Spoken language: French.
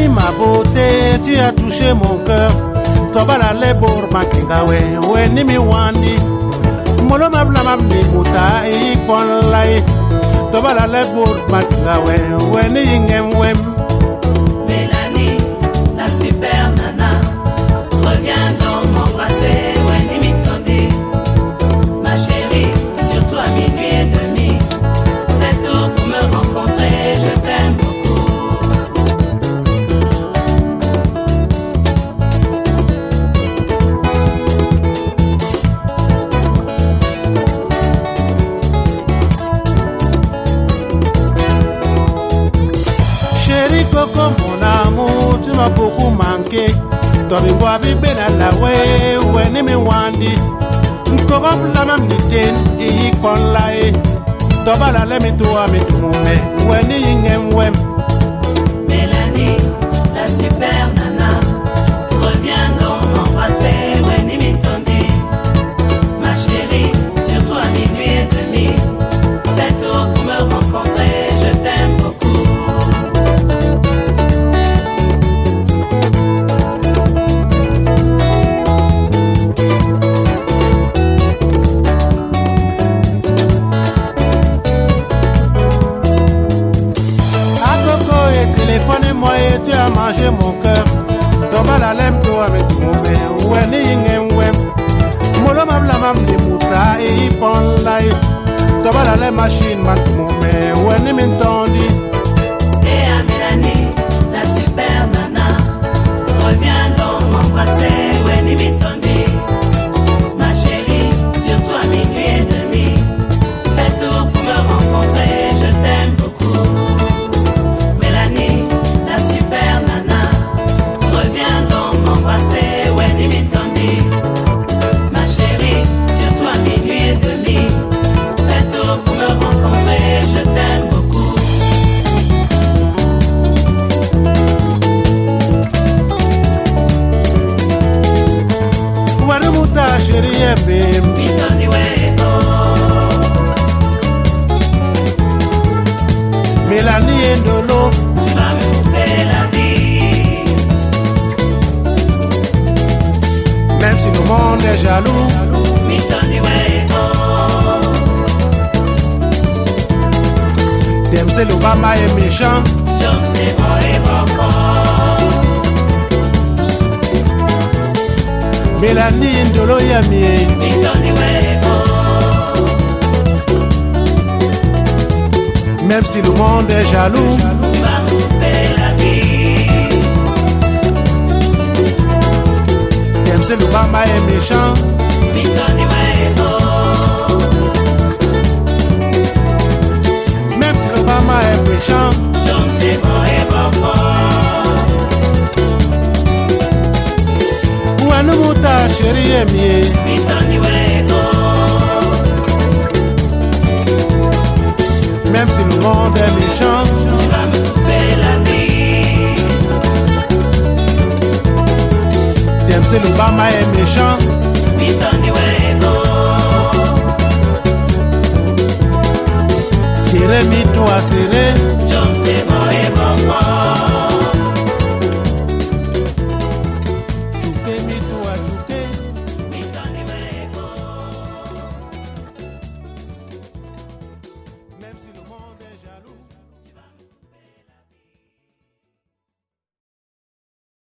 Mélanie, ma beauté, tu as touché mon cœur. Tobala lebor makingawe, we ni mi wandi. Molo mabla ni muta e ikponlai. Tobala lebor makingawe, we ni ingem wem. Mélanie, la super nana, reviens dans mon passé, ouais ni mi tondi. Ma chérie, surtout à minuit et demi. C'est tout pour me rencontrer, je t'aime beaucoup. Coco, mon amour, tu m'as beaucoup manqué. Tobi wabi bena la we ni mi wandi. Nkoko la mam ni ten I kon la e. Toba la le mi tuwa mi tumume, we ni ingem wem. Mélanie, la super nana, reviens dans mon passé, ouais ni mi tondi. Ma chérie, surtout à minuit et demi. C'est tout pour me rencontrer, je t'aime beaucoup. Téléphone-moi et tu as mangé mon cœur. Tomba la lem toi avec mon père. Ouais ni ingem wem. Molo mabla mam ni muta e ipon lai. Tomba la lem machine mat mon père. Ouais ni mintondi. Et à Mélanie, la super nana, reviens dans mon passé, ouais ni mintondi. Ma chérie, surtout à minuit et demi. Fais tout pour me rencontrer, je t'aime beaucoup. Ma chérie, surtout à minuit et demi. Fais tout pour me rencontrer, je t'aime beaucoup. Wadu muta chérie bim. Mitondi weko. Mélanie et Ndolo. Tu vas me couper la vie. Même si le monde est jaloux. Mitondi weko. T'aimes c'est l'Obama est méchant. Jom te boy boko. Mélanie et Ndolo yamie. Mitondi weko. Même si le monde est jaloux. Tu vas me couper la vie. T'aimes c'est l'Obama est méchant. Mitondi weko. Même si l'Obama est méchant. Jom te boy boko. Wadu muta chérie yamie. Mitondi weko. Même si le monde est méchant. Tu vas me couper la vie. T'aimes c'est l'Obama est méchant. Mitondi weko. Serré mi toi serré. Jom